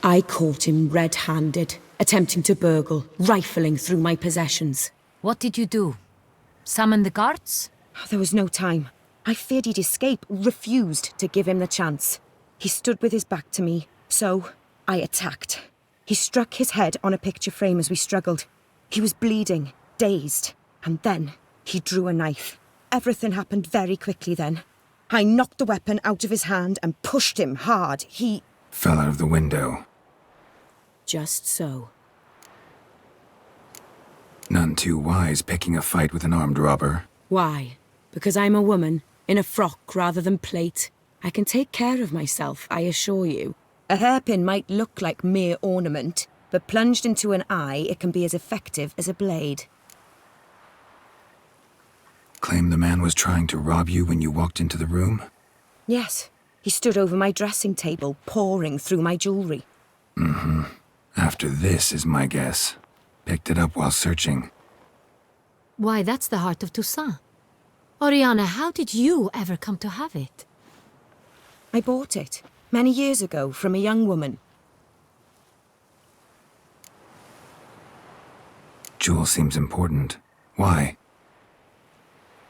I caught him red-handed, attempting to burgle, rifling through my possessions. What did you do? Summon the guards? There was no time. I feared he'd escape, refused to give him the chance. He stood with his back to me, so I attacked. He struck his head on a picture frame as we struggled. He was bleeding, dazed, and then he drew a knife. Everything happened very quickly then. I knocked the weapon out of his hand and pushed him hard. He fell out of the window. Just so. None too wise picking a fight with an armed robber. Why? Because I'm a woman, in a frock rather than plate. I can take care of myself, I assure you. A hairpin might look like mere ornament, but plunged into an eye, it can be as effective as a blade. Claim the man was trying to rob you when you walked into the room? Yes. He stood over my dressing table, pouring through my jewelry. Mm-hmm. After this is my guess. Picked it up while searching. Why, that's the heart of Toussaint. Orianna, how did you ever come to have it? I bought it, many years ago, from a young woman. Jewel seems important. Why?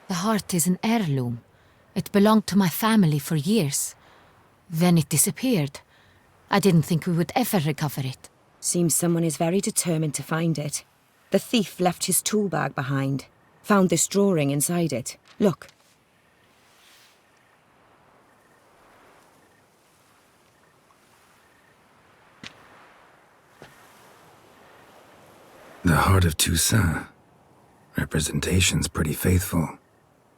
The heart is an heirloom. It belonged to my family for years. Then it disappeared. I didn't think we would ever recover it. Seems someone is very determined to find it. The thief left his tool bag behind. Found this drawing inside it. Look. The heart of Toussaint. Representation's pretty faithful.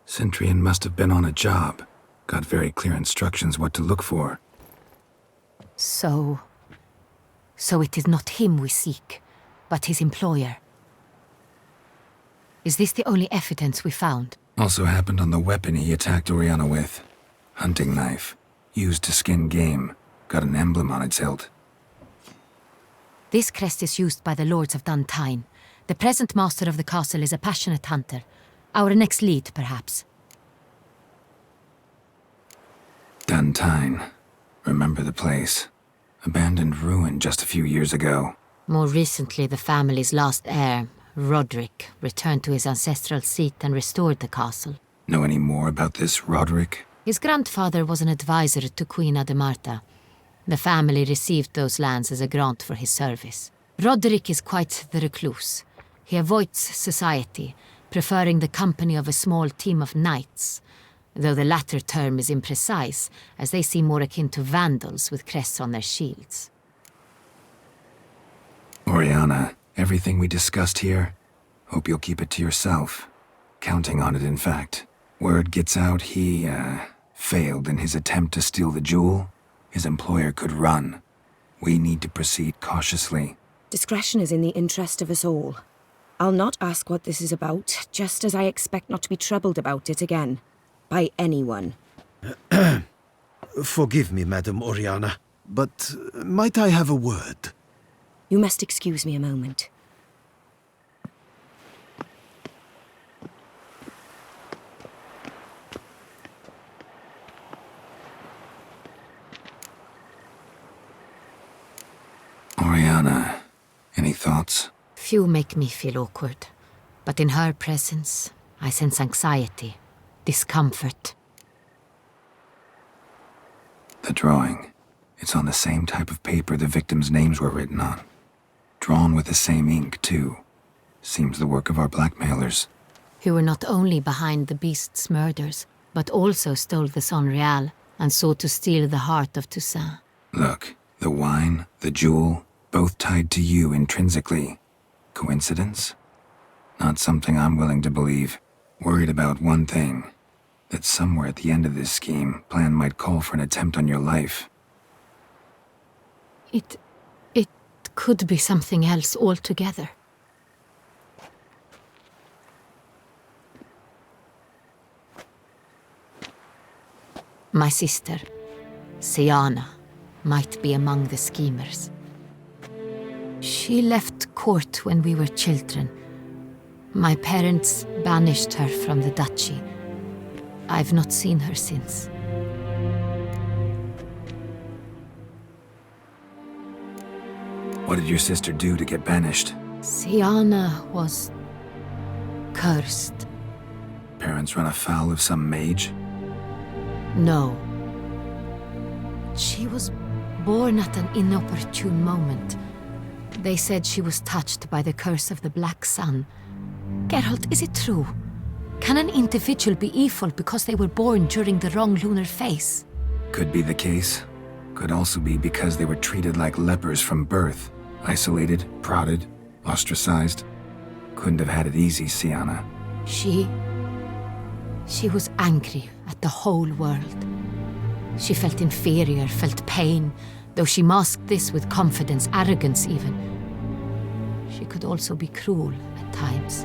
Centurion must have been on a job. Got very clear instructions what to look for. So it is not him we seek, but his employer. Is this the only evidence we found? Also happened on the weapon he attacked Orianna with. Hunting knife. Used to skin game. Got an emblem on its hilt. This crest is used by the lords of Duntine. The present master of the castle is a passionate hunter. Our next lead, perhaps. Duntine. Remember the place. Abandoned ruin just a few years ago. More recently, the family's last heir, Roderick, returned to his ancestral seat and restored the castle. Know any more about this Roderick? His grandfather was an advisor to Queen Ademarta. The family received those lands as a grant for his service. Roderick is quite the recluse. He avoids society, preferring the company of a small team of knights, though the latter term is imprecise, as they seem more akin to vandals with crests on their shields. Orianna, everything we discussed here, hope you'll keep it to yourself. Counting on it, in fact. Word gets out he, failed in his attempt to steal the jewel. His employer could run. We need to proceed cautiously. Discretion is in the interest of us all. I'll not ask what this is about, just as I expect not to be troubled about it again. By anyone. Forgive me, Madam Orianna, but might I have a word? You must excuse me a moment. Orianna, any thoughts? Few make me feel awkward, but in her presence, I sense anxiety, discomfort. The drawing. It's on the same type of paper the victims' names were written on. Drawn with the same ink, too. Seems the work of our blackmailers. Who were not only behind the beast's murders, but also stole the Son Real and sought to steal the heart of Toussaint. Look, the wine, the jewel, both tied to you intrinsically. Coincidence? Not something I'm willing to believe. Worried about one thing. That somewhere at the end of this scheme, plan might call for an attempt on your life. It could be something else altogether. My sister, Siana, might be among the schemers. She left court when we were children. My parents banished her from the duchy. I've not seen her since. What did your sister do to get banished? Siana was cursed. Parents run afoul of some mage? No. She was born at an inopportune moment. They said she was touched by the curse of the Black Sun. Geralt, is it true? Can an individual be evil because they were born during the wrong lunar phase? Could be the case. Could also be because they were treated like lepers from birth. Isolated, prodded, ostracized. Couldn't have had it easy, Siana. She was angry at the whole world. She felt inferior, felt pain, though she masked this with confidence, arrogance even. She could also be cruel at times.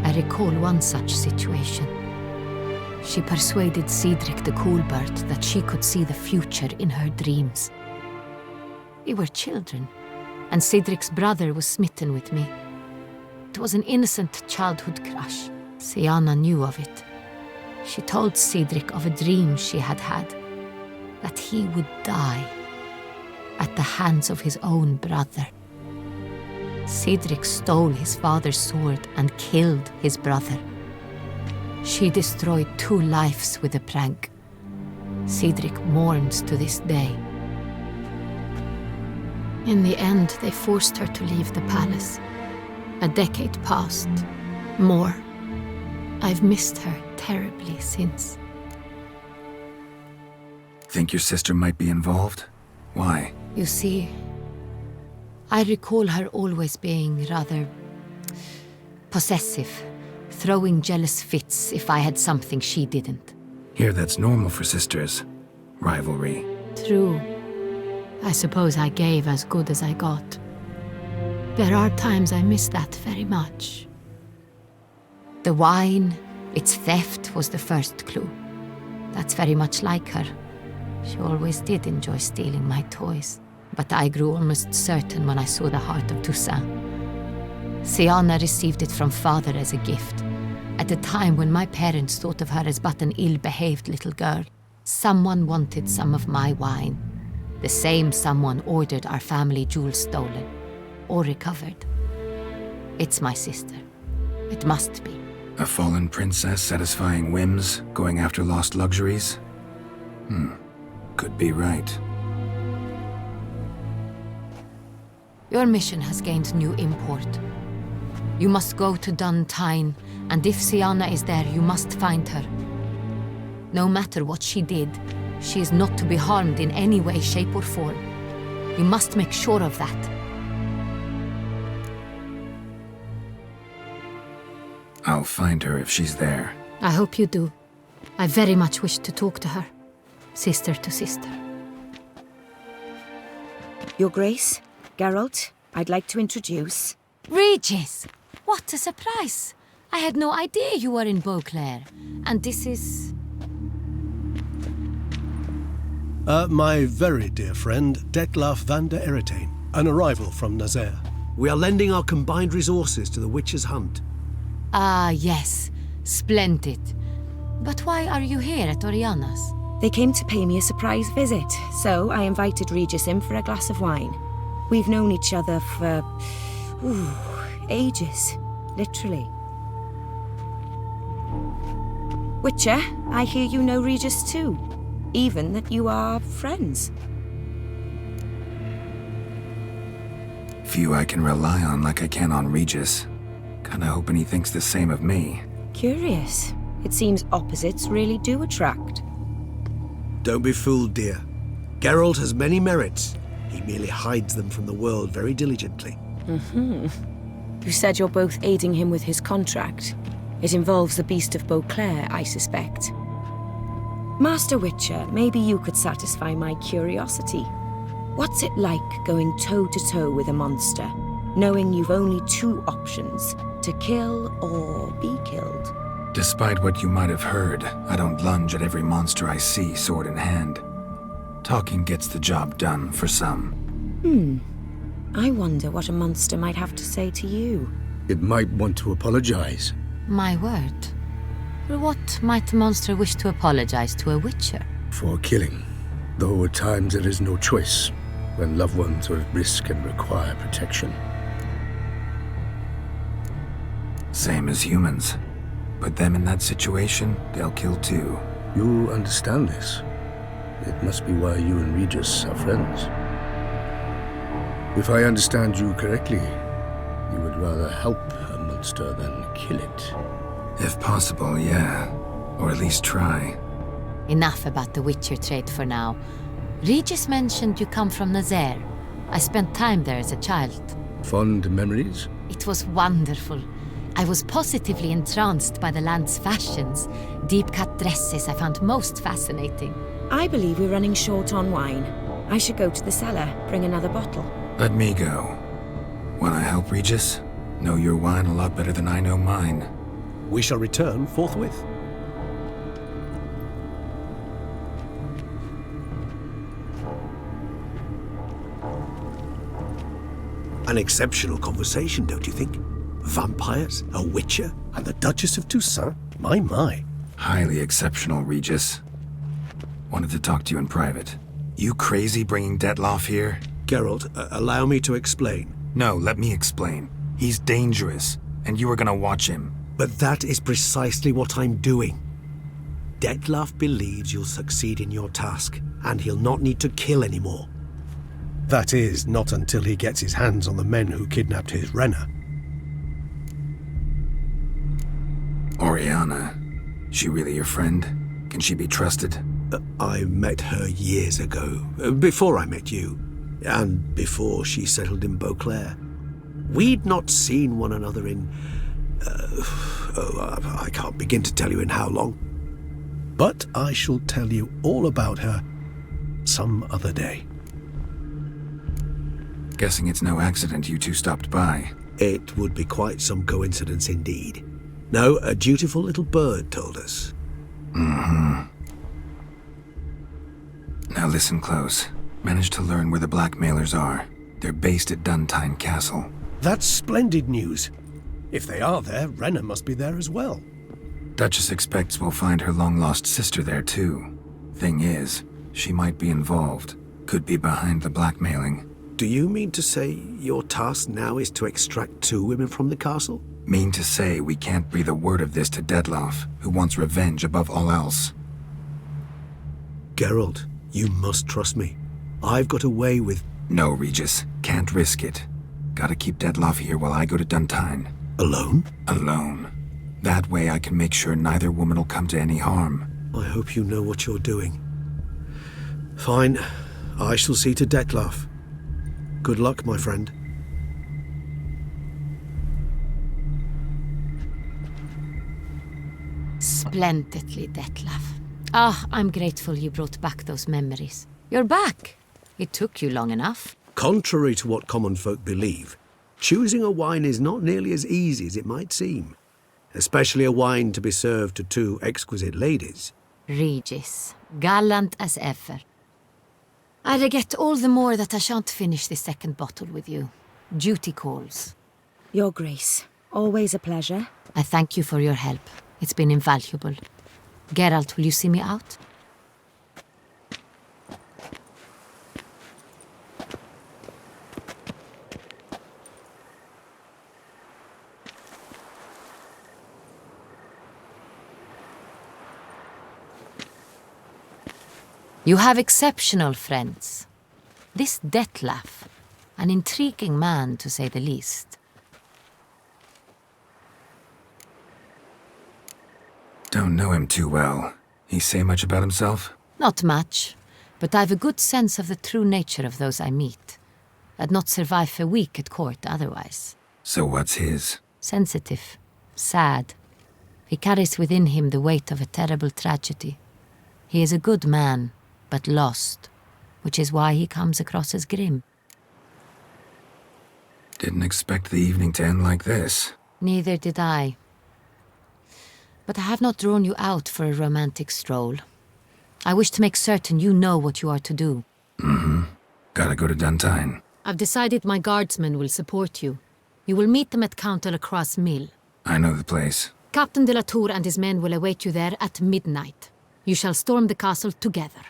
I recall one such situation. She persuaded Cedric the Coolbird that she could see the future in her dreams. We were children, and Cedric's brother was smitten with me. It was an innocent childhood crush. Siana knew of it. She told Cedric of a dream she had had, that he would die at the hands of his own brother. Cedric stole his father's sword and killed his brother. She destroyed 2 lives with a prank. Cedric mourns to this day. In the end, they forced her to leave the palace. A decade passed. More. I've missed her terribly since. Think your sister might be involved? Why? You see, I recall her always being rather possessive, throwing jealous fits if I had something she didn't. Here, that's normal for sisters. Rivalry. True. I suppose I gave as good as I got. There are times I miss that very much. The wine, its theft, was the first clue. That's very much like her. She always did enjoy stealing my toys. But I grew almost certain when I saw the heart of Toussaint. Siana received it from father as a gift. At a time when my parents thought of her as but an ill-behaved little girl, someone wanted some of my wine. The same someone ordered our family jewels stolen, or recovered. It's my sister. It must be. A fallen princess satisfying whims, going after lost luxuries? Could be right. Your mission has gained new import. You must go to Dun Tyne, and if Siana is there, you must find her. No matter what she did, she is not to be harmed in any way, shape, or form. You must make sure of that. I'll find her if she's there. I hope you do. I very much wish to talk to her. Sister to sister. Your Grace, Geralt, I'd like to introduce... Regis! What a surprise! I had no idea you were in Beauclair. And this is... My very dear friend, Detlaff van der Eretain, an arrival from Nazaire. We are lending our combined resources to the Witch's Hunt. Ah, yes. Splendid. But why are you here at Orianna's? They came to pay me a surprise visit, so I invited Regis in for a glass of wine. We've known each other for... ages. Literally. Witcher, I hear you know Regis too. Even that you are friends. Few I can rely on like I can on Regis. Kinda hoping he thinks the same of me. Curious. It seems opposites really do attract. Don't be fooled, dear. Geralt has many merits. He merely hides them from the world very diligently. You said you're both aiding him with his contract. It involves the Beast of Beauclair, I suspect. Master Witcher, maybe you could satisfy my curiosity. What's it like going toe-to-toe with a monster, knowing you've only 2 options, to kill or be killed? Despite what you might have heard, I don't lunge at every monster I see sword in hand. Talking gets the job done for some. I wonder what a monster might have to say to you. It might want to apologize. My word. For what might a monster wish to apologize to a witcher? For killing. Though at times there is no choice. when loved ones are at risk and require protection. Same as humans. Put them in that situation, they'll kill too. You understand this. It must be why you and Regis are friends. If I understand you correctly, you would rather help a monster than kill it. If possible, yeah. Or at least try. Enough about the Witcher trade for now. Regis mentioned you come from Nazaire. I spent time there as a child. Fond memories? It was wonderful. I was positively entranced by the land's fashions. Deep-cut dresses I found most fascinating. I believe we're running short on wine. I should go to the cellar, bring another bottle. Let me go. Wanna help, Regis? Know your wine a lot better than I know mine. We shall return forthwith. An exceptional conversation, don't you think? Vampires, a witcher, and the Duchess of Toussaint? My. Highly exceptional, Regis. Wanted to talk to you in private. You crazy bringing Detlaff here? Geralt, allow me to explain. No, let me explain. He's dangerous, and you were gonna watch him. But that is precisely what I'm doing. Detlaff believes you'll succeed in your task, and he'll not need to kill anymore. That is, not until he gets his hands on the men who kidnapped his Renna. Orianna. She really your friend? Can she be trusted? I met her years ago, before I met you, and before she settled in Beauclair. We'd not seen one another in... I can't begin to tell you in how long. But I shall tell you all about her some other day. Guessing it's no accident you two stopped by. It would be quite some coincidence indeed. No, a dutiful little bird told us. Mm-hmm. Now listen close. Managed to learn where the blackmailers are. They're based at Duntine Castle. That's splendid news. If they are there, Renna must be there as well. Duchess expects we'll find her long-lost sister there too. Thing is, she might be involved. Could be behind the blackmailing. Do you mean to say your task now is to extract 2 women from the castle? Mean to say we can't breathe a word of this to Detlaff, who wants revenge above all else. Geralt, you must trust me. I've got a way with... No, Regis. Can't risk it. Gotta keep Detlaff here while I go to Duntine. Alone? Alone. That way I can make sure neither woman will come to any harm. I hope you know what you're doing. Fine. I shall see to Detlaff. Good luck, my friend. Splendidly, Detlaff. I'm grateful you brought back those memories. You're back. It took you long enough. Contrary to what common folk believe, choosing a wine is not nearly as easy as it might seem. Especially a wine to be served to 2 exquisite ladies. Regis, gallant as ever. I regret all the more that I shan't finish this second bottle with you. Duty calls. Your Grace, always a pleasure. I thank you for your help. It's been invaluable. Geralt, will you see me out? You have exceptional friends. This Detlaff, an intriguing man to say the least. Don't know him too well. He say much about himself? Not much, but I've a good sense of the true nature of those I meet. I'd not survive a week at court otherwise. So what's his? Sensitive, sad. He carries within him the weight of a terrible tragedy. He is a good man, but lost, which is why he comes across as grim. Didn't expect the evening to end like this. Neither did I. But I have not drawn you out for a romantic stroll. I wish to make certain you know what you are to do. Mm-hmm. Gotta go to Duntine. I've decided my guardsmen will support you. You will meet them at Count de la Croix's mill. I know the place. Captain de la Tour and his men will await you there at midnight. You shall storm the castle together.